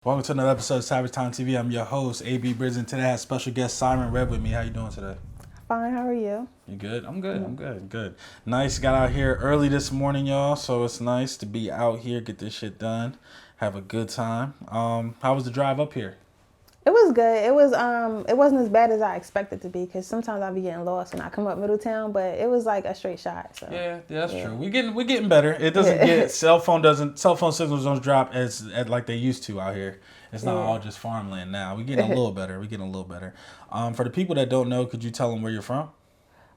Welcome to another episode of Savagetimetv. I'm your host, AB Bridges, and today I have special guest Siren with me. How you doing today? Fine, how are you? You good? I'm good. I'm good. Nice. Got out here early this morning, y'all. So it's nice to be out here, get this shit done, have a good time. How was the drive up here? It was good. It wasn't as bad as I expected it to be because sometimes I'll be getting lost when I come up Middletown, but it was like a straight shot. So Yeah, that's true. We're getting better. It doesn't get cell phone signals don't drop as like they used to out here. It's not all just farmland now. We're getting a little better. For the people that don't know, could you tell them where you're from?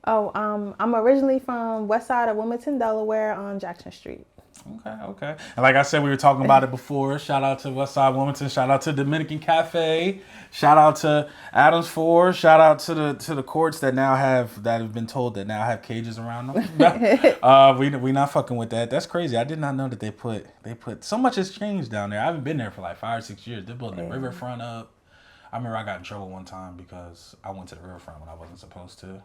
I'm originally from west side of Wilmington, Delaware, on Jackson Street. Okay. And like I said, we were talking about it before. Shout out to Westside Wilmington. Shout out to Dominican Cafe. Shout out to Adams Ford. Shout out to the courts that have been told that now have cages around them. We not fucking with that. That's crazy. I did not know that they put so much has changed down there. I haven't been there for like 5 or 6 years. They're building the riverfront up. I remember I got in trouble one time because I went to the riverfront when I wasn't supposed to.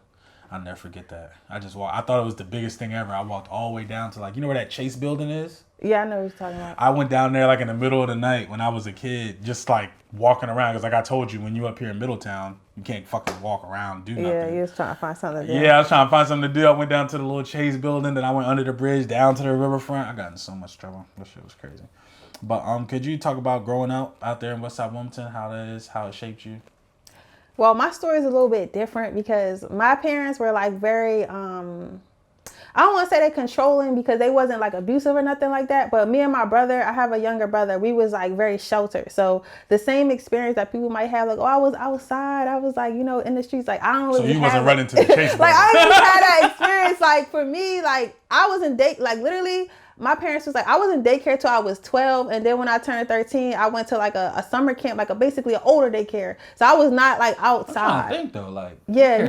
I'll never forget that. I thought it was the biggest thing ever. I walked all the way down to where that Chase building is? Yeah, I know what you're talking about. I went down there in the middle of the night when I was a kid, just walking around. Because like I told you, when you up here in Middletown, you can't fucking walk around, do nothing. Yeah, you was trying to find something to do. Yeah, I was trying to find something to do. I went down to the little Chase building, then I went under the bridge, down to the riverfront. I got in so much trouble. That shit was crazy. But could you talk about growing up out there in Westside Wilmington, how that is, how it shaped you? Well, my story is a little bit different because my parents were very, I don't want to say they're controlling because they wasn't abusive or nothing like that. But me and my brother, I have a younger brother, we was very sheltered. So the same experience that people might have, I was outside, I was in the streets. I don't really. So you wasn't running to the chase. I didn't have that experience. For me, I was in literally. My parents was I was in daycare till I was 12, and then when I turned 13, I went to a summer camp, basically an older daycare. So I was not outside. I think though, yeah,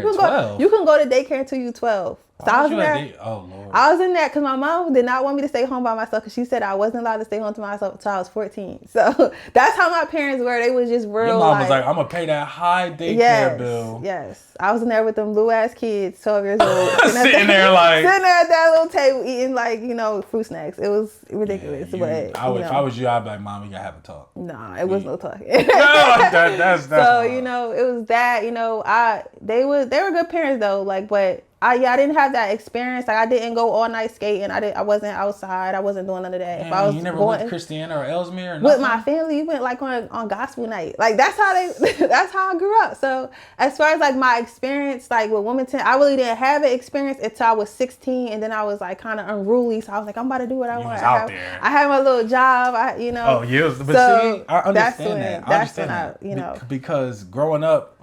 you can go to daycare until you're 12. So I was in there. Oh Lord. I was in there because my mom did not want me to stay home by myself because she said I wasn't allowed to stay home to myself until I was 14. So that's how my parents were. They was just real. Your mom was I'm gonna pay that high daycare bill. Yes, I was in there with them little ass kids, 12 years old, sitting there at that little table eating fruit snacks. It was ridiculous. Yeah, if I was you, I'd be like, Mom, we gotta have a talk. Nah, it was no talking. No, that's so wild. It was that. They were good parents though. But I didn't have that experience. I didn't go all night skating. I wasn't outside. I wasn't doing none of that. If I was you never went to Christiana or Ellesmere or nothing? With my family, we went on gospel night. That's how that's how I grew up. So as far as my experience with Wilmington, I really didn't have an experience until I was 16, and then I was kind of unruly. So I was I'm about to do what I want. I had my little job. Oh yeah, but see, I understand that. I understand that. Because growing up,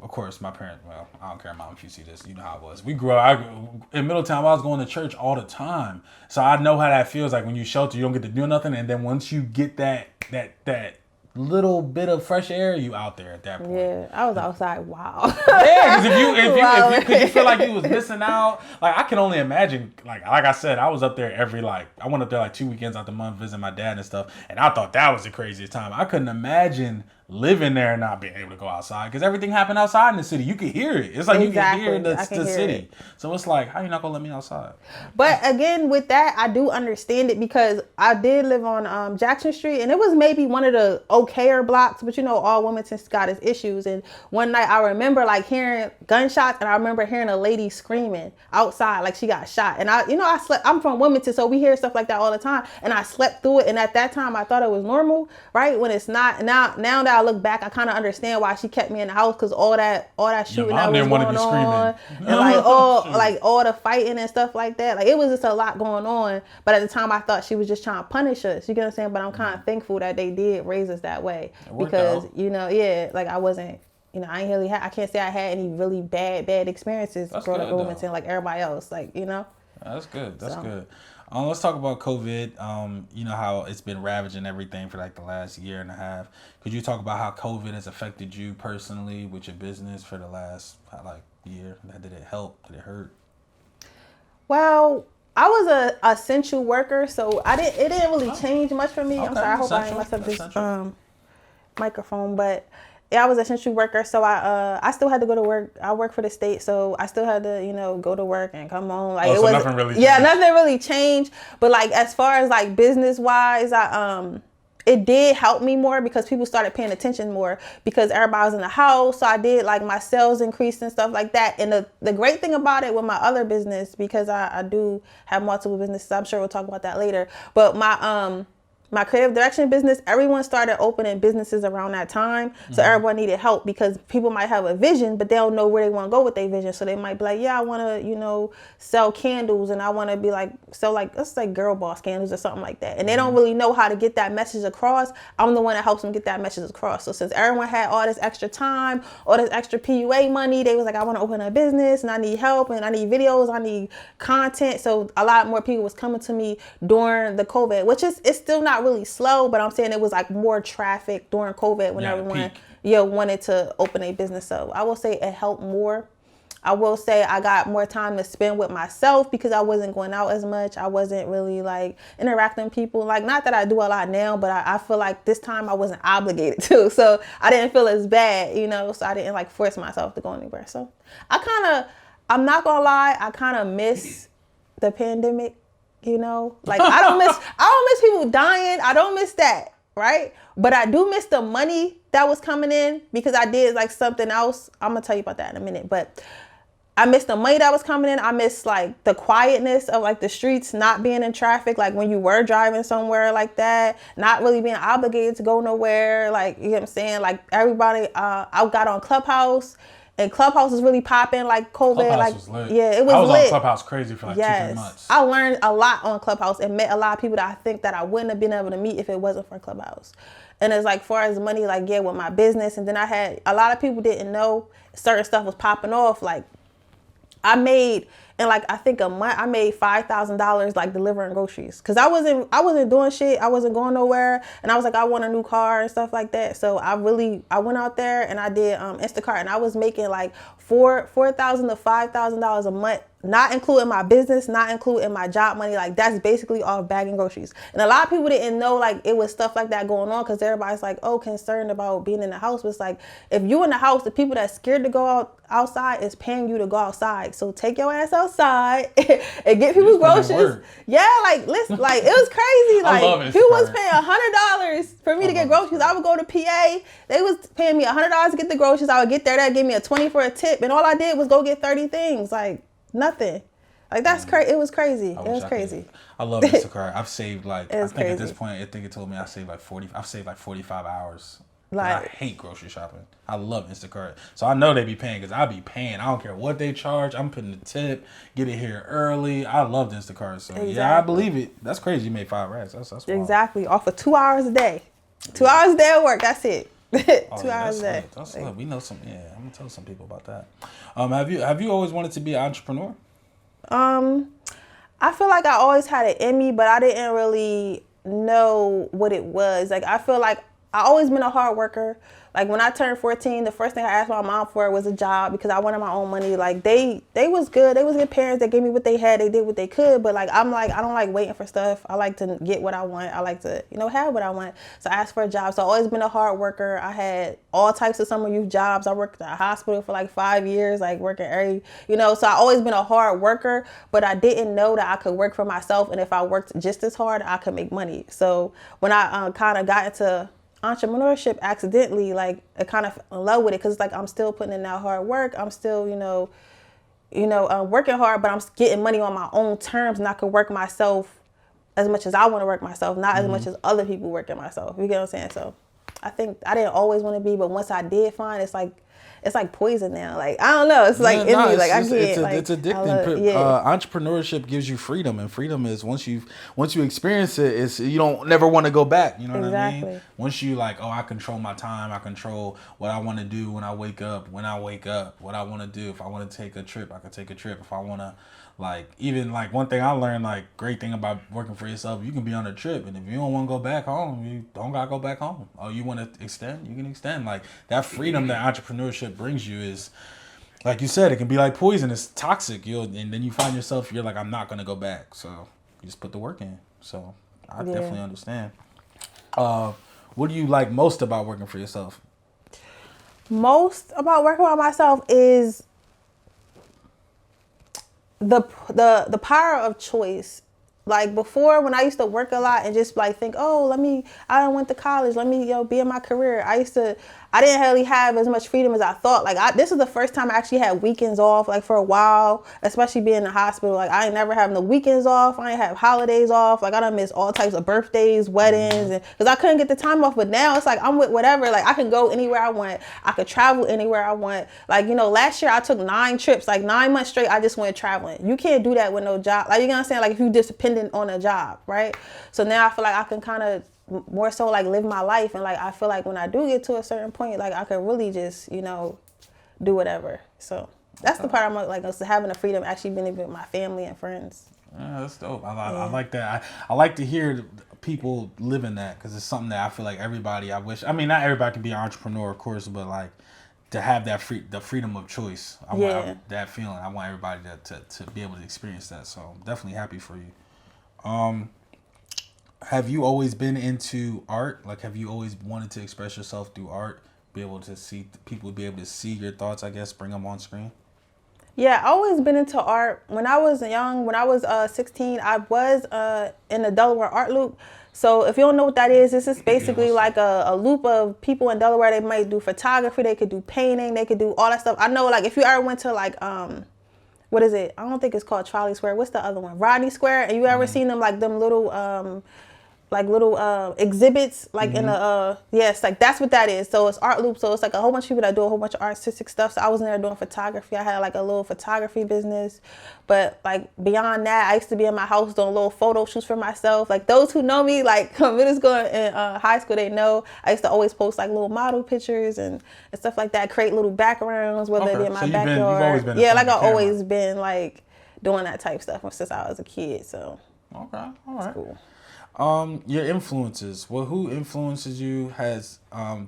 of course, my parents, well, I don't care, Mom, if you see this, you know how it was. In Middletown, I was going to church all the time. So I know how that feels when you shelter, you don't get to do nothing. And then once you get that little bit of fresh air, you out there at that point. Yeah, I was outside. Wow. Yeah, because if you feel like you was missing out, I can only imagine, like I said, I was up there I went up there 2 weekends out the month visiting my dad and stuff. And I thought that was the craziest time. I couldn't imagine living there and not being able to go outside because everything happened outside in the city. You could hear it. It's you can hear the city. So it's how you not gonna let me outside? But again, with that, I do understand it because I did live on Jackson Street, and it was maybe one of the okayer blocks, but all Wilmington's got its issues. And one night I remember hearing gunshots, and I remember hearing a lady screaming outside she got shot. And I slept. I'm from Wilmington, so we hear stuff like that all the time, and I slept through it. And at that time, I thought it was normal, right? When it's not. Now that I look back, I kind of understand why she kept me in the house because all that shooting that was going on, and all the fighting and stuff like that. It was just a lot going on. But at the time, I thought she was just trying to punish us. You get what I'm saying? But I'm kind of thankful that they did raise us that way because I wasn't. I can't say I had any really bad experiences growing up in Wilmington like everybody else. That's good. That's good. Let's talk about COVID. You know how it's been ravaging everything for the last year and a half. Could you talk about how COVID has affected you personally with your business for the last year? Did it help? Did it hurt? Well, I was a essential worker, so it didn't really change much for me. Okay. I'm sorry, I hope I didn't mess up this microphone, but yeah, I was an essential worker, so I still had to go to work. I work for the state, so I still had to go to work and come home. Nothing really changed. Yeah, nothing really changed. But as far as business wise, it did help me more because people started paying attention more because everybody was in the house. So I did like my sales increased and stuff like that. And the great thing about it with my other business, because I do have multiple businesses, I'm sure we'll talk about that later. But my creative direction business, everyone started opening businesses around that time. So everyone needed help because people might have a vision, but they don't know where they want to go with their vision. So they might be like, yeah, I want to, sell candles, and I want to be like, sell like, let's say girl boss candles or something like that. And they don't really know how to get that message across. I'm the one that helps them get that message across. So since everyone had all this extra time, all this extra PUA money, they was like, I want to open a business and I need help and I need videos, I need content. So a lot more people was coming to me during the COVID, which it's still not really slow, but I'm saying it was like more traffic during COVID when everyone wanted to open a business. So I will say it helped more. I will say I got more time to spend with myself because I wasn't going out as much. I wasn't really like interacting with people. Like, not that I do a lot now, but I feel like this time I wasn't obligated to. So I didn't feel as bad, so I didn't like force myself to go anywhere. So I'm not gonna lie, I kind of miss the pandemic. Like I don't miss people dying. I don't miss that, right? But I do miss the money that was coming in because I did like something else. I'm gonna tell you about that in a minute, but I miss the money that was coming in. I miss like the quietness of like the streets, not being in traffic. Like when you were driving somewhere like that, not really being obligated to go nowhere. Like, you know what I'm saying? Like everybody, I got on Clubhouse. And Clubhouse was really popping like COVID. Clubhouse was lit. Yeah, it was lit. I was on Clubhouse crazy for like 2-3 months. I learned a lot on Clubhouse and met a lot of people that I think that I wouldn't have been able to meet if it wasn't for Clubhouse. And it's like, far as money, like, yeah, with my business. And then I had a lot of people didn't know certain stuff was popping off. Like I made, in like, I think a month, I made $5,000 like delivering groceries. Cause I wasn't doing shit. I wasn't going nowhere. And I was like, I want a new car and stuff like that. So I went out there and I did Instacart, and I was making like $4,000 to $5,000 a month, not including my business, not including my job money. Like that's basically off bagging groceries. And a lot of people didn't know like it was stuff like that going on because everybody's like, oh, concerned about being in the house. But it's like, if you in the house, the people that's scared to go outside is paying you to go outside. So take your ass outside and get people's groceries. Yeah, like listen, like it was crazy. Like people was paying $100 for me to get groceries. I would go to PA. They was paying me $100 to get the groceries. I would get there. That gave me a 20 for a tip, and all I did was go get 30 things. Like nothing. Like that's crazy. It was crazy. It was crazy. I love Instacart. I've saved like I think crazy. At this point, I think it told me I've saved like 45 hours. Like, I hate grocery shopping. I love Instacart. So I know they be paying because I be paying. I don't care what they charge. I'm putting the tip, get it here early. I love Instacart. So exactly. Yeah, I believe it. That's crazy. You made $5. That's wild. Exactly. Off of 2 hours a day. 2 hours a day at work. That's it. 2 hours a day. That's like, we know some. Yeah, I'm gonna tell some people about that. Have you always wanted to be an entrepreneur? I feel like I always had it in me, but I didn't really know what it was. Like I feel like I always been a hard worker. Like when I turned 14, the first thing I asked my mom for was a job because I wanted my own money. Like they was good. They was good parents. They gave me what they had. They did what they could. But like I'm like, I don't like waiting for stuff. I like to get what I want. I like to, have what I want. So I asked for a job. So I always been a hard worker. I had all types of summer youth jobs. I worked at a hospital for like 5 years, like working so I always been a hard worker, but I didn't know that I could work for myself. And if I worked just as hard, I could make money. So when I kind of got into entrepreneurship accidentally, like I kind of fell in love with it because like I'm still putting in that hard work. I'm still, working hard, but I'm getting money on my own terms, and I can work myself as much as I want to work myself, not as much as other people working myself. You get what I'm saying? So I think I didn't always want to be, but once I did find, it's like poison now. Like I don't know. It's like in me. Like I can't. It's addicting. Entrepreneurship gives you freedom, and freedom is once you experience it, it's you don't never want to go back. You know what I mean? Once you like, I control my time. I control what I want to do when I wake up. What I want to do. If I want to take a trip, I can take a trip. If I want to. Like, even, like, one thing I learned, like, great thing about working for yourself, you can be on a trip, and if you don't want to go back home, you don't got to go back home. Oh, you want to extend? You can extend. Like, that freedom that entrepreneurship brings you is, like you said, it can be like poison. It's toxic. And then you find yourself, you're like, I'm not going to go back. So, you just put the work in. So, I definitely understand. What do you like most about working for yourself? Most about working by myself is the power of choice like before when I used to work a lot and just like think, oh, I went to college, let me, be in my career. I didn't really have as much freedom as I thought. Like this is the first time I actually had weekends off, like for a while, especially being in the hospital. Like I ain't never have no weekends off. I ain't have holidays off. Like I done missed all types of birthdays, weddings, and because I couldn't get the time off. But now it's like I'm with whatever. Like I can go anywhere I want. I could travel anywhere I want. Like, last year I took 9 trips, like 9 months straight. I just went traveling. You can't do that with no job. Like, you know what I'm saying? Like if you just dependent on a job, right? So now I feel like I can kind of more so like live my life, and like I feel like when I do get to a certain point, like I could really just do whatever. So that's the part I'm like having the freedom, actually being with my family and friends. Yeah, that's dope. I like that. I like to hear people living that, because it's something that I feel like everybody, not everybody can be an entrepreneur, of course, but like to have that the freedom of choice. I want that feeling. I want everybody to be able to experience that. So I'm definitely happy for you. Have you always been into art? Like, have you always wanted to express yourself through art? Be able to see people, be able to see your thoughts, I guess, bring them on screen? Yeah, I always been into art. When I was young, when I was 16, I was in the Delaware Art Loop. So if you don't know what that is, this is basically like a loop of people in Delaware. They might do photography, they could do painting, they could do all that stuff. I know, like, if you ever went to like what is it? I don't think it's called Trolley Square. What's the other one? Rodney Square. And you ever seen them, like them little exhibits, like in the yes, like that's what that is. So it's art loop. So it's like a whole bunch of people that do a whole bunch of artistic stuff. So I was in there doing photography. I had like a little photography business, but like beyond that, I used to be in my house doing little photo shoots for myself. Like those who know me, like middle school and high school, they know I used to always post like little model pictures and stuff like that. Create little backgrounds, whether it be in my backyard. You've always been like I've always been like doing that type of stuff since I was a kid. So okay, all right. Cool. Your influences. Well, who influences you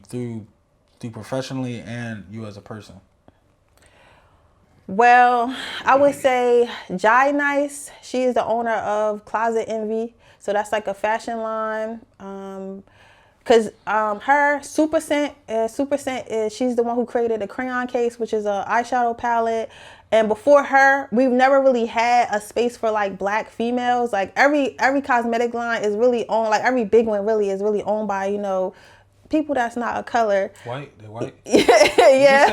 through professionally and you as a person? Well, I would say Jai Nice. She is the owner of Closet Envy. So that's like a fashion line. Cause her Super Scent is she's the one who created the crayon case, which is a eyeshadow palette. And before her, we've never really had a space for like Black females. Like every cosmetic line is really owned, like every big one really is really owned by, people that's not a color. White? They're white? Yeah.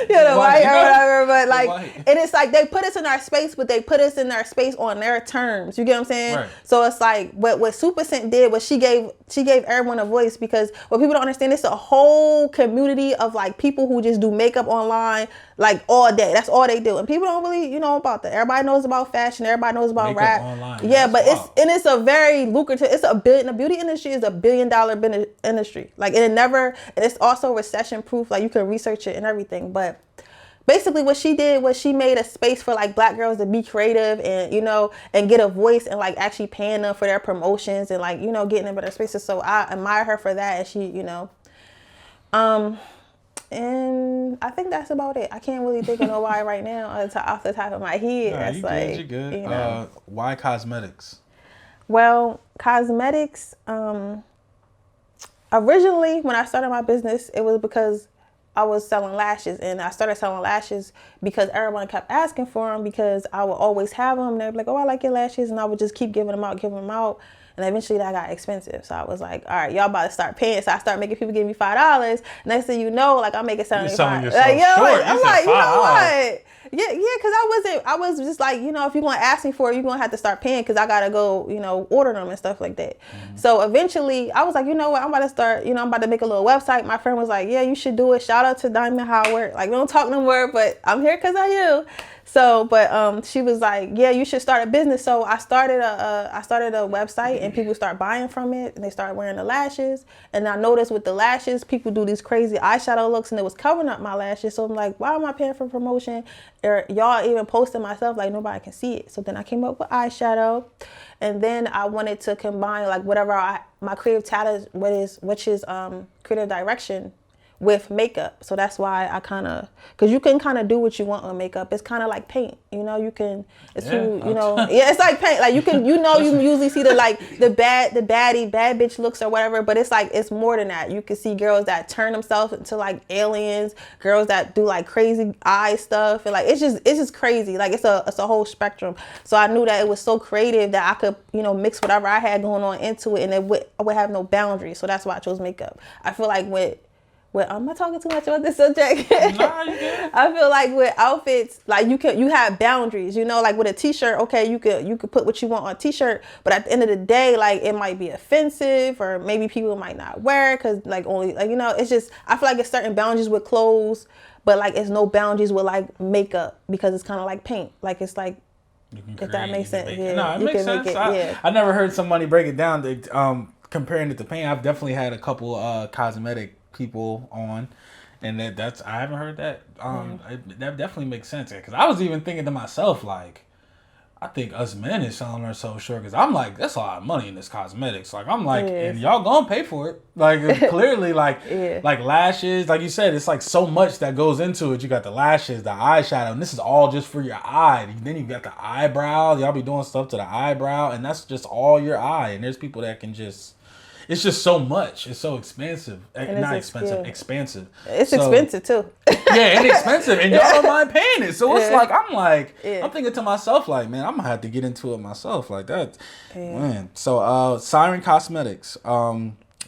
The white or whatever. But like, and it's like they put us in our space, but they put us in our space on their terms. You get what I'm saying? Right. So it's like what Super Scent did was she gave everyone a voice, because what people don't understand, it's a whole community of like people who just do makeup online like all day. That's all they do. And people don't really, about that. Everybody knows about fashion. Everybody knows about makeup rap. Online. Yeah, that's but wild. it's a very lucrative. The beauty industry is $1 billion industry. Like, and it's also recession proof. Like, you can research it and everything. But basically what she did was she made a space for like Black girls to be creative and, and get a voice, and like actually paying them for their promotions and like, getting them better spaces. So I admire her for that. And she, and I think that's about it. I can't really think of nobody right now off the top of my head. Nah, That's you're good. Why cosmetics? Well, cosmetics, originally when I started my business, it was because I was selling lashes, and I started selling lashes because everyone kept asking for them, because I would always have them. And they'd be like, oh, I like your lashes. And I would just keep giving them out. And eventually that got expensive. So I was like, all right, y'all about to start paying. So I started making people give me $5. Next thing you know, like I'm making $75. Selling yourself short. I'm like, you know what? Yeah, because I was just like, if you're going to ask me for it, you're going to have to start paying, because I got to go, order them and stuff like that. Mm-hmm. So eventually I was like, you know what? I'm about to start, I'm about to make a little website. My friend was like, yeah, you should do it. Shout out to Diamond Howard. Like, we don't talk no more, but I'm here because of you. So, but she was like, yeah, you should start a business. So I started a website, and people start buying from it, and they started wearing the lashes. And I noticed with the lashes, people do these crazy eyeshadow looks, and it was covering up my lashes. So I'm like, why am I paying for promotion? Or y'all even posting myself like nobody can see it. So then I came up with eyeshadow, and then I wanted to combine like whatever my creative talent, which is creative direction, with makeup. So that's why I kind of, because you can kind of do what you want with makeup. It's kind of like paint, you know. You can, it's yeah, it's like paint. Like you can, you usually see the like the bad bitch looks or whatever, but it's like it's more than that. You can see girls that turn themselves into like aliens, girls that do like crazy eye stuff, and like it's just crazy. Like it's a whole spectrum. So I knew that it was so creative that I could, you know, mix whatever I had going on into it, and I would have no boundaries. So that's why I chose makeup. I feel like I'm not talking too much about this subject. Nah, you good. I feel like with outfits, like you have boundaries, you know, like with a t-shirt, okay, you could put what you want on a t-shirt, but at the end of the day, like it might be offensive, or maybe people might not wear it because like only, like, you know, it's just, I feel like it's certain boundaries with clothes, but like it's no boundaries with like makeup, because it's kind of like paint. Like it's like, if that makes sense. Yeah, no, it makes sense. I never heard somebody break it down, comparing it to paint. I've definitely had a couple cosmetic people on, and that's I haven't heard that. That definitely makes sense, because I was even thinking to myself, like, I think us men is selling ourselves short, because I'm like, that's a lot of money in this cosmetics. Like I'm like, and y'all gonna pay for it. Like clearly, like like lashes, like you said, it's like so much that goes into it. You got the lashes, the eyeshadow, and this is all just for your eye. Then you got the eyebrow. Y'all be doing stuff to the eyebrow, and that's just all your eye. And there's people that can just, it's just so much. It's so expensive. Not expensive, expansive. It's expensive too. Yeah, and expensive. And y'all don't mind paying it. So it's like, I'm thinking to myself, like, man, I'm going to have to get into it myself like that. Man. So Siren Cosmetics.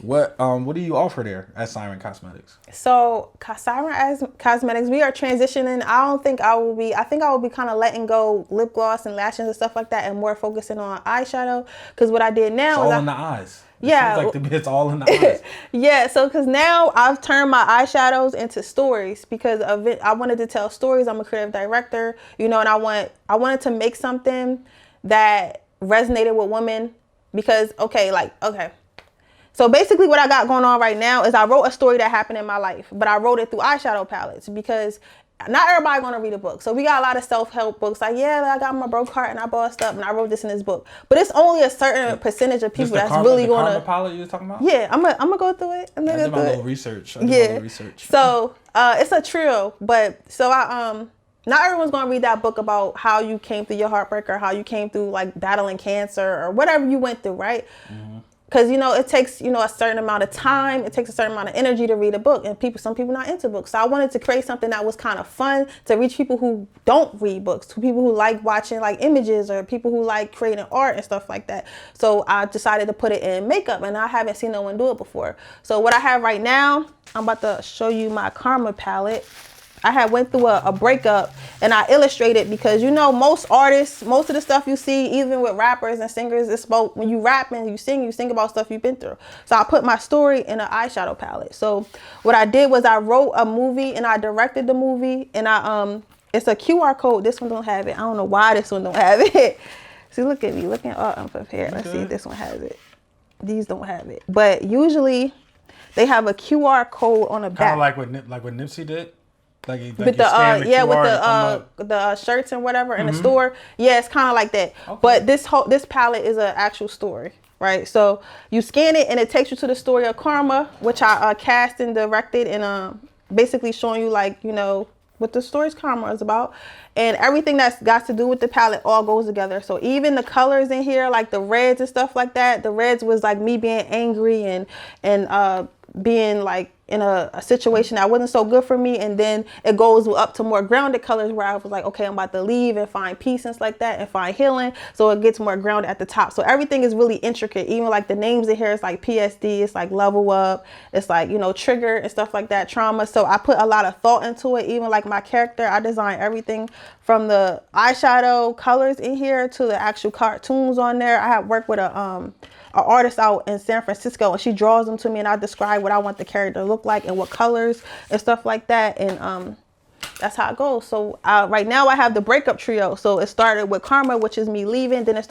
What do you offer there at Siren Cosmetics? So Siren Cosmetics, we are transitioning. I think I will be kind of letting go lip gloss and lashes and stuff like that, and more focusing on eyeshadow. Because what I did now is all in the eyes. Yeah, seems like it's all in the eyes. Yeah, so because now I've turned my eyeshadows into stories because of it. I wanted to tell stories. I'm a creative director, you know, and I wanted to make something that resonated with women because, okay. So basically what I got going on right now is I wrote a story that happened in my life, but I wrote it through eyeshadow palettes because not everybody gonna read a book. So we got a lot of self-help books like, I got my broke heart and I bossed up and I wrote this in this book. But it's only a certain percentage of people that's really gonna. Karma palette you were talking about? Yeah, I'm gonna go through it. I'm gonna go through my it. little research. I did my little research. So it's a trio, but so not everyone's gonna read that book about how you came through your heartbreak or how you came through like battling cancer or whatever you went through, right? Mm-hmm. Because, you know, it takes, you know, a certain amount of time. It takes a certain amount of energy to read a book. And some people not into books. So I wanted to create something that was kind of fun to reach people who don't read books, to people who like watching like images or people who like creating art and stuff like that. So I decided to put it in makeup, and I haven't seen no one do it before. So what I have right now, I'm about to show you my Karma palette. I had went through a breakup, and I illustrated because, you know, most artists, most of the stuff you see, even with rappers and singers, it's about when you rap and you sing about stuff you've been through. So I put my story in an eyeshadow palette. So what I did was I wrote a movie and I directed the movie, and it's a QR code. This one don't have it. I don't know why this one don't have it. See, look at me, looking all unprepared. Let's see if this one has it. These don't have it, but usually they have a QR code on the back. Kind of like what Nipsey did. With the shirts and whatever in the store. Yeah, it's kind of like that. Okay. But this palette is an actual story, right? So you scan it and it takes you to the story of Karma, which I cast and directed, and basically showing you, like, you know, what the story's Karma is about. And everything that's got to do with the palette all goes together. So even the colors in here, like the reds and stuff like that, the reds was like me being angry and being like in a situation that wasn't so good for me, and then it goes up to more grounded colors where I was like, okay, I'm about to leave and find peace and stuff like that and find healing. So it gets more grounded at the top. So everything is really intricate. Even like the names in here, it's like PSD, it's like level up, it's like, you know, trigger and stuff like that, trauma. So I put a lot of thought into it. Even like my character, I designed everything from the eyeshadow colors in here to the actual cartoons on there. I have worked with an artist out in San Francisco, and she draws them to me, and I describe what I want the character to look like and what colors and stuff like that. And that's how it goes. So right now I have the breakup trio. So it started with Karma, which is me leaving. Then it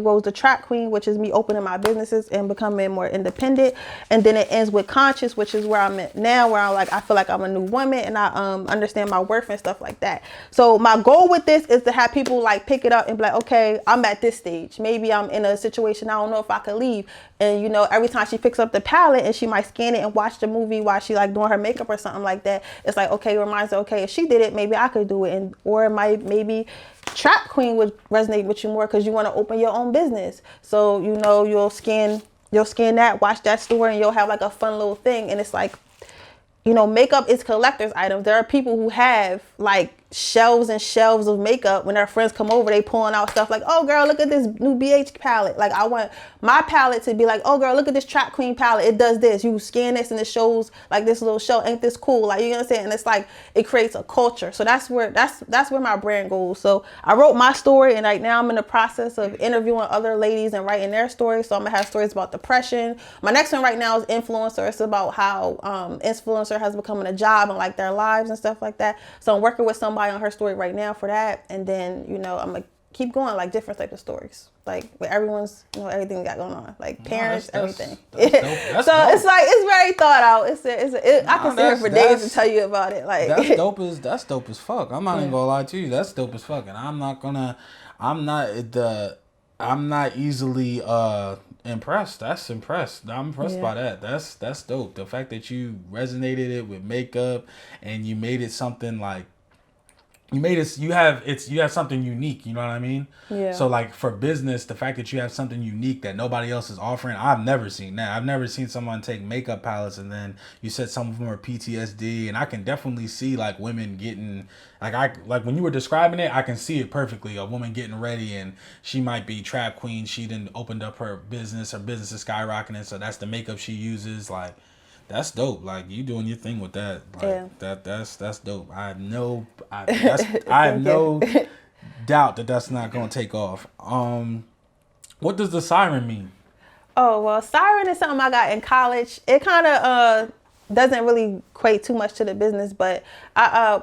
goes to Trap Queen, which is me opening my businesses and becoming more independent. And then it ends with Conscious, which is where I'm at now, where I feel like I'm a new woman and I understand my worth and stuff like that. So my goal with this is to have people like pick it up and be like, okay, I'm at this stage. Maybe I'm in a situation I don't know if I could leave. And you know, every time she picks up the palette and she might scan it and watch the movie while she like doing her makeup or something like that, it's like, okay, it reminds her, okay, if she did it, maybe I could do it. And or maybe Trap Queen would resonate with you more because you want to open your own business. So you know, you'll scan that, watch that story, and you'll have like a fun little thing. And it's like, you know, makeup is collector's items. There are people who have like shelves and shelves of makeup. When their friends come over, they pulling out stuff like, oh girl, look at this new BH palette. Like I want my palette to be like, oh girl, look at this Trap Queen palette. It does this. You scan this and it shows like this little show. Ain't this cool? Like, you know what I'm saying? And it's like, it creates a culture. So that's where my brand goes. So I wrote my story, and right now I'm in the process of interviewing other ladies and writing their stories. So I'm gonna have stories about depression. My next one right now is influencer. It's about how influencer has become a job and like their lives and stuff like that. So I'm working with somebody on her story right now for that, and then you know I'm gonna keep going like different types of stories, like with everyone's, you know, everything we got going on, like parents, everything. That's so dope. It's like it's very thought out. I can sit here for days to tell you about it. Like that's dope as fuck. I'm not even gonna lie to you. That's dope as fuck, and I'm not easily impressed. I'm impressed by that. That's dope. The fact that you resonated it with makeup and you made it something like you have something unique, you know what I mean? Yeah. So like for business, the fact that you have something unique that nobody else is offering, I've never seen that. I've never seen someone take makeup palettes and then you said some of them are PTSD, and I can definitely see like women getting like when you were describing it, I can see it perfectly. A woman getting ready and she might be Trap Queen. She then opened up her business is skyrocketing, so that's the makeup she uses. Like that's dope. Like you doing your thing with that. Like, that's dope. I have no doubt that that's not gonna take off. What does the Siren mean? Oh well, Siren is something I got in college. It kind of doesn't really equate too much to the business, but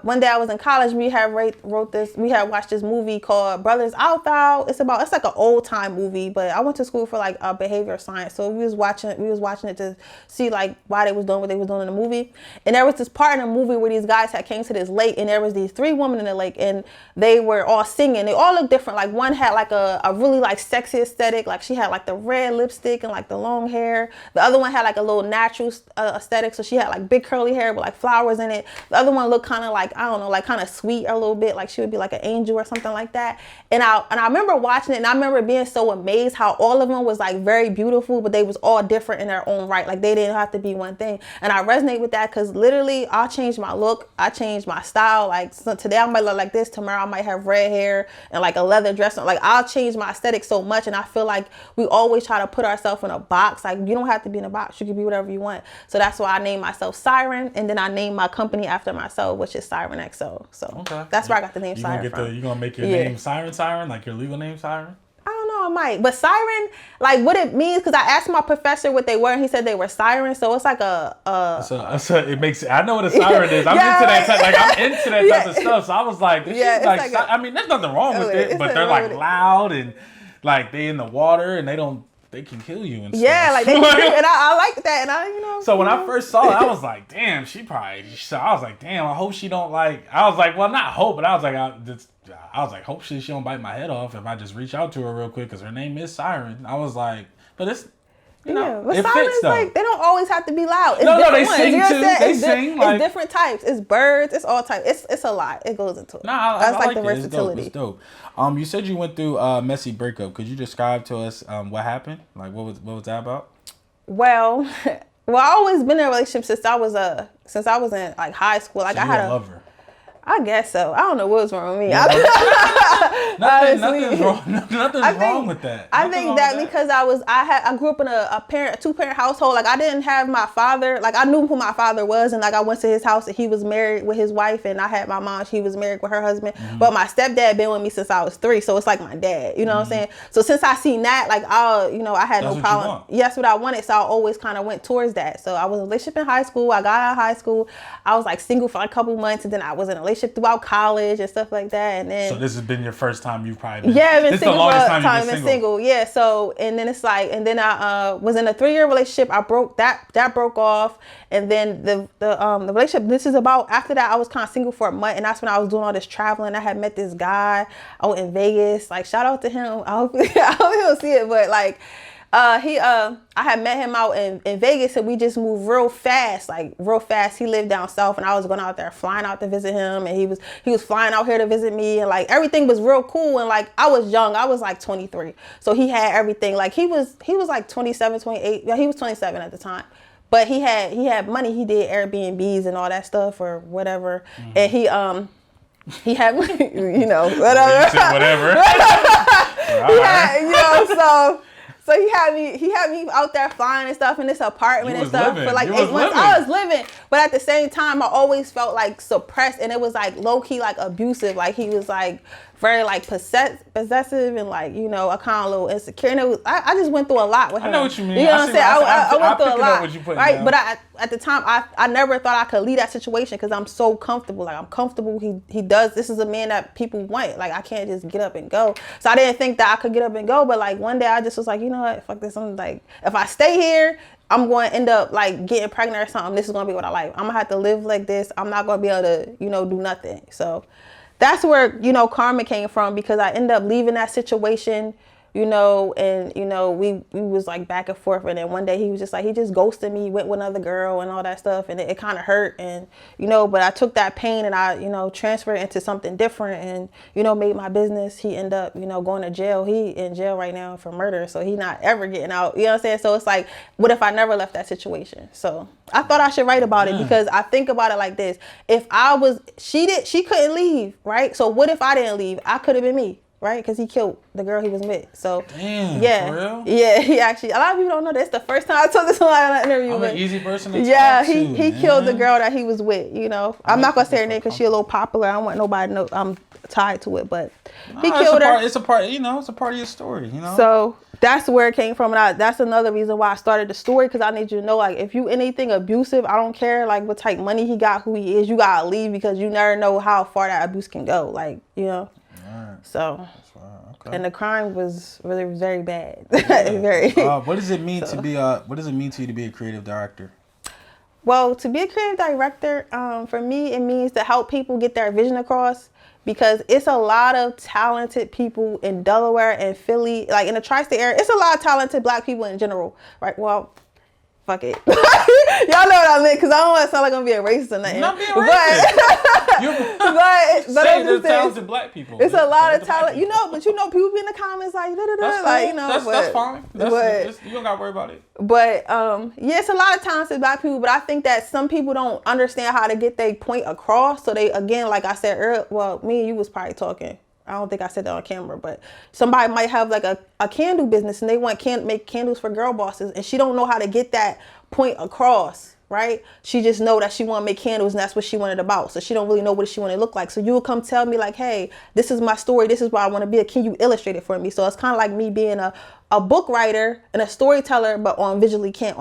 one day I was in college. We had watched this movie called Brothers Out Thou. It's like an old time movie, but I went to school for like behavioral science, so we was watching it to see like why they was doing what they was doing in the movie. And there was this part in the movie where these guys had came to this lake, and there was these 3 women in the lake, and they were all singing. They all looked different. Like one had like a really like sexy aesthetic, like she had like the red lipstick and like the long hair. The other one had like a little natural aesthetic, so she had like big curly hair with like flowers in it. The other one looked kind of like, I don't know, like kind of sweet a little bit, like she would be like an angel or something like that. And I remember watching it, and I remember being so amazed how all of them was like very beautiful, but they was all different in their own right. Like they didn't have to be one thing. And I resonate with that because literally I changed my look, I changed my style. Like so today I might look like this, tomorrow I might have red hair and like a leather dress. Like I'll change my aesthetic so much, and I feel like we always try to put ourselves in a box. Like you don't have to be in a box, you can be whatever you want. So that's why I named myself Siren, and then I named my company after myself, which is Siren XO. So that's where I got the name Siren from. You gonna make your name Siren, like your legal name Siren? I don't know, I might. But Siren, like what it means, because I asked my professor what they were, and he said they were sirens. So it's like it makes. I know what a siren is. I'm into that type. Like I'm into that type of stuff. So I was like, I mean, there's nothing wrong with it, but they're like loud and like they in the water and they can kill you and stuff. Yeah, like they can kill you, and I like that, and I. So when I first saw it, I was like, damn, I was like, damn, I hope she don't like. I was like, well, not hope, but I was like, hope she don't bite my head off if I just reach out to her real quick, because her name is Siren. I was like, but it's. You know, but it sirens, fits, though. like, they don't always have to be loud. It's no, they ones. sing you know too. They sing. It's different types. It's birds. It's all types. It's a lot. It goes into it. I like the versatility. It's dope. You said you went through a messy breakup. Could you describe to us what happened? Like, what was that about? Well, I always been in a relationship since I was in like high school. Like so I had a lover. I guess so. I don't know what was wrong with me. Nothing's wrong. Nothing's wrong with that. I think that because I grew up in a two-parent household. Like I didn't have my father. Like I knew who my father was, and like I went to his house and he was married with his wife, and I had my mom. She was married with her husband. But my stepdad been with me since I was 3, so it's like my dad. You know what I'm saying? So since I seen that, like I had no problem. Yes, what I wanted. So I always kind of went towards that. So I was in a relationship in high school. I got out of high school. I was like single for a couple months, and then I was in a relationship throughout college and stuff like that. And then so this has been your first time you've probably been. Yeah, I've been single for a time. I've been single. Yeah. So and then it's like, and then I was in a 3-year relationship. I broke that broke off, and then the relationship. This is about after that. I was kind of single for a month, and that's when I was doing all this traveling. I had met this guy out in Vegas. Like shout out to him. I hope he'll see it, but like. I had met him out in Vegas, and we just moved real fast. He lived down south, and I was going out there flying out to visit him, and he was flying out here to visit me, and like everything was real cool. And like I was young, I was like 23, so he had everything. Like he was like 27, 28. Yeah, he was 27 at the time. But he had money. He did Airbnbs and all that stuff or whatever, and he had whatever. Whatever. So he had me out there flying and stuff in this apartment and stuff for like 8 months. I was living, but at the same time, I always felt like suppressed, and it was like low key like abusive. Like he was like very like possessive and like I kind of a little insecure. And it was I just went through a lot with him. I know what you mean. You know what I'm saying? I went through a lot. What you put right, down. but at the time I never thought I could leave that situation because I'm so comfortable. Like I'm comfortable. He does. This is a man that people want. Like I can't just get up and go. So I didn't think that I could get up and go. But like one day I just was like, you know what? Fuck this. I'm like, if I stay here, I'm going to end up like getting pregnant or something. This is going to be what I like. I'm going to have to live like this. I'm not going to be able to, do nothing. So that's where, karma came from, because I ended up leaving that situation, and, we was like back and forth. And then one day he was just like, he just ghosted me, went with another girl and all that stuff. And it kind of hurt. And, but I took that pain and I, transferred it into something different and, made my business. He ended up, going to jail. He in jail right now for murder. So he not ever getting out. You know what I'm saying? So it's like, what if I never left that situation? So I thought I should write about it because I think about it like this. If she couldn't leave, right? So what if I didn't leave? I could have been me. Right, because he killed the girl he was with. So, damn, yeah, for real? Yeah, he actually. A lot of people don't know this. The first time I told this on an interview, I'm an easy person to yeah, talk to. he killed the girl that he was with. I'm not gonna say her name because she's a little popular. I don't want nobody to know I'm tied to it, but he killed her. It's a part. It's a part of your story. So that's where it came from, and that's another reason why I started the story, because I need you to know, like, if you anything abusive, I don't care like what type of money he got, who he is, you gotta leave, because you never know how far that abuse can go. Like, Right. So. Okay. And the crime was really very bad. Yeah. Very. What does it mean to be what does it mean to you to be a creative director? Well, to be a creative director, for me, it means to help people get their vision across, because it's a lot of talented people in Delaware and Philly, like in the tri-state area. It's a lot of talented Black people in general, right? Well, fuck it. Y'all know what I mean, because I don't want to sound like I'm being racist or nothing. Not being racist. but I'm just talented Black people. It's a lot of talent, but people be in the comments like, that's like, that's fine. You don't got to worry about it. But it's a lot of talented Black people, but I think that some people don't understand how to get their point across. So they, again, like I said earlier, well, me and you was probably talking. I don't think I said that on camera, but somebody might have like a candle business and they want make candles for girl bosses, and she don't know how to get that point across, right? She just know that she want to make candles and that's what she wanted about. So she don't really know what she want to look like. So you will come tell me like, hey, this is my story. This is what I want to be. Can you illustrate it for me? So it's kind of like me being a book writer and a storyteller, but on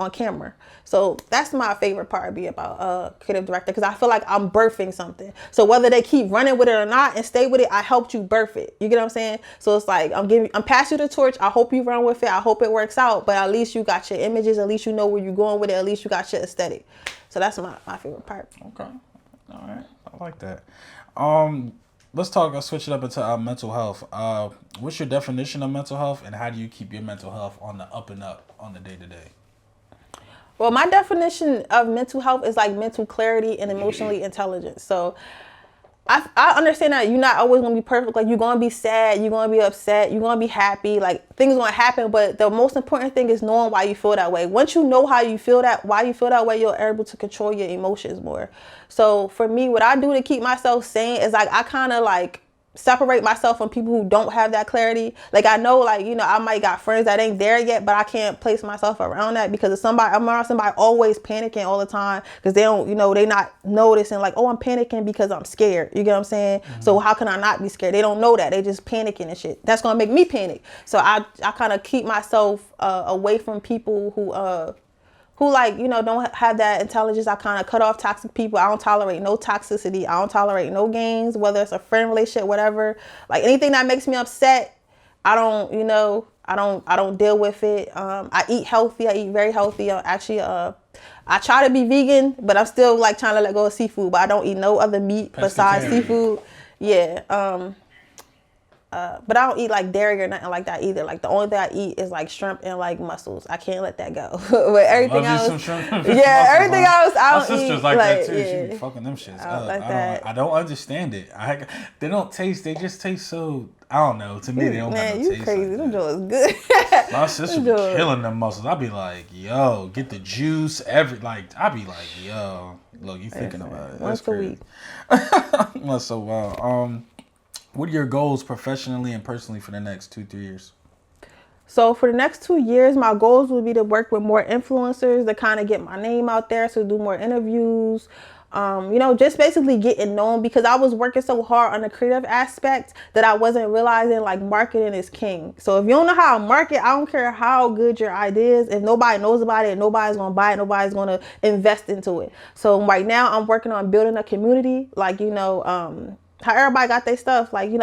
camera. So that's my favorite part of being about a creative director, because I feel like I'm birthing something. So whether they keep running with it or not and stay with it, I helped you birth it. You get what I'm saying? So it's like I'm passing you the torch. I hope you run with it. I hope it works out. But at least you got your images. At least you know where you're going with it. At least you got your aesthetic. So that's my favorite part. Okay. All right. I like that. Let's switch it up into mental health. What's your definition of mental health, and how do you keep your mental health on the up and up on the day to day? Well, my definition of mental health is like mental clarity and emotionally intelligence. So I understand that you're not always going to be perfect. Like, you're going to be sad, you're going to be upset, you're going to be happy. Like, things going to happen. But the most important thing is knowing why you feel that way. Once you know why you feel that way, you're able to control your emotions more. So for me, what I do to keep myself sane is like, I kind of like separate myself from people who don't have that clarity. Like I know, like, you know, I might got friends that ain't there yet, but I can't place myself around that because if I'm around somebody always panicking all the time because they don't, you know, they not noticing like, oh, I'm panicking because I'm scared. You get what I'm saying? So how can I not be scared? They don't know that. They just panicking and shit. That's gonna make me panic. So I kind of keep myself away from people who like, you know, don't have that intelligence. I kind of cut off toxic people. I don't tolerate no toxicity. I don't tolerate no games, whether it's a friend relationship, whatever. Like anything that makes me upset, I don't, you know, I don't deal with it. I eat healthy. I eat very healthy. I try to be vegan, but I'm still like trying to let go of seafood, but I don't eat no other meat besides seafood. Yeah. But I don't eat like dairy or nothing like that either. Like the only thing I eat is like shrimp and like mussels. I can't let that go. But everything else, yeah, everything else I don't eat. My sister's like that too. Yeah. She be fucking them shits I don't up. like that. I don't understand it. They don't taste. They just taste so. I don't know. To me, they don't have no taste. Man, you crazy. Them joints good. My sister be killing them mussels. I be like, yo, get the juice. I be like, yo, look, you thinking about it? Once a week. That's so wild. What are your goals professionally and personally for the next 2-3 years? So for the next 2 years, my goals would be to work with more influencers to kind of get my name out there, so do more interviews. You know, just basically getting known because I was working so hard on the creative aspect that I wasn't realizing like marketing is king. So if you don't know how to market, I don't care how good your idea is. If nobody knows about it, nobody's going to buy it. Nobody's going to invest into it. So right now I'm working on building a community, like, you know, how everybody got their stuff. Like you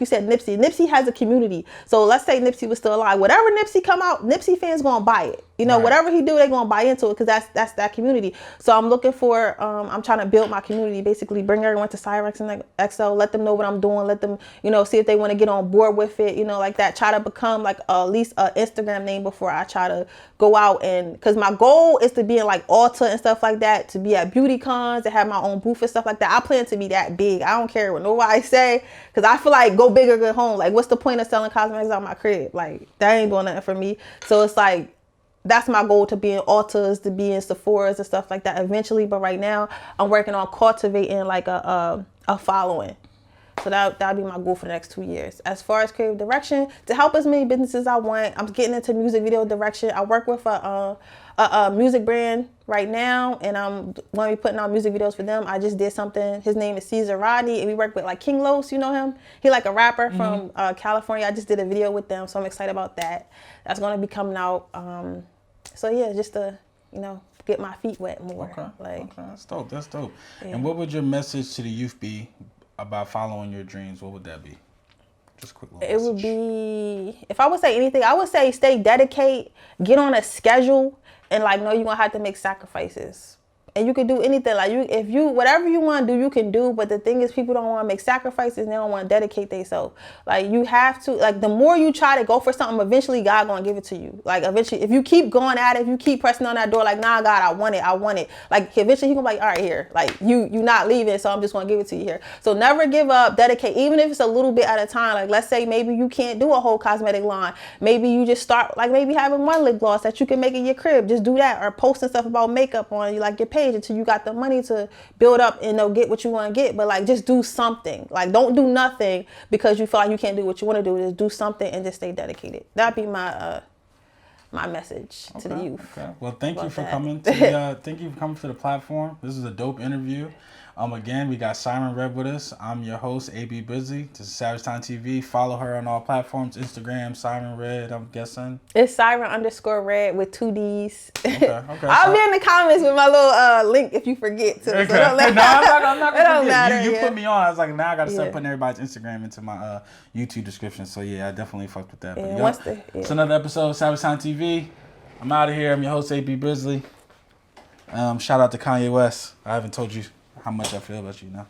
said, Nipsey has a community. So let's say Nipsey was still alive. Whatever Nipsey come out, Nipsey fans going to buy it. You know, whatever he do, they're going to buy into it because that's that community. So I'm looking for, I'm trying to build my community, basically bring everyone to Siren XL, let them know what I'm doing, let them, you know, see if they want to get on board with it, you know, like that. Try to become like at least an Instagram name before I try to go out and, because my goal is to be in like Ulta and stuff like that, to be at beauty cons, to have my own booth and stuff like that. I plan to be that big. I don't care what nobody say because I feel like go big or go home. Like what's the point of selling cosmetics out my crib? Like that ain't doing nothing for me. So it's like, that's my goal, to be in Ultas, to be in Sephora's and stuff like that eventually. But right now I'm working on cultivating like a following. So that'll be my goal for the next 2 years. As far as creative direction, to help as many businesses I want, I'm getting into music video direction. I work with a music brand right now, and I'm going to be putting out music videos for them. I just did something. His name is Caesar Rodney, and we work with like King Los. You know him? He like a rapper from California. I just did a video with them, so I'm excited about that. That's going to be coming out. So yeah, just to, you know, get my feet wet more. Okay, that's dope. Yeah. And what would your message to the youth be about following your dreams? What would that be? Just a quick little message. It would be, if I would say anything, I would say stay dedicated, get on a schedule, and like know you're gonna have to make sacrifices. And you can do anything. Like whatever you want to do, you can do. But the thing is, people don't want to make sacrifices. They don't want to dedicate themselves. Like you have to. Like the more you try to go for something, eventually God gonna give it to you. Like eventually, if you keep going at it, if you keep pressing on that door, like nah, God, I want it. Like eventually, He gonna be like, all right, here. Like you not leaving, so I'm just gonna give it to you here. So never give up. Dedicate, even if it's a little bit at a time. Like let's say maybe you can't do a whole cosmetic line. Maybe you just start like maybe having one lip gloss that you can make in your crib. Just do that, or posting stuff about makeup on like your page until you got the money to build up and get what you want to get. But like just do something. Like don't do nothing because you feel like you can't do what you want to do. Just do something and just stay dedicated. That'd be my my message to the youth. Okay. Well, thank you for coming to the platform. This is a dope interview. Again, we got Siren Red with us. I'm your host, AB Busy. This is Savagetimetv. Follow her on all platforms. Instagram, Siren Red, I'm guessing. It's Siren_Red with 2 Ds. Okay. I'll be in the comments with my little link if you forget to. Okay. So I'm not going to forget. You put me on. I was like, now I got to start putting everybody's Instagram into my YouTube description. So yeah, I definitely fucked with that. But it's another episode of Savagetimetv. I'm out of here. I'm your host, AB Bisley. Shout out to Kanye West. I haven't told you how much I feel about you now.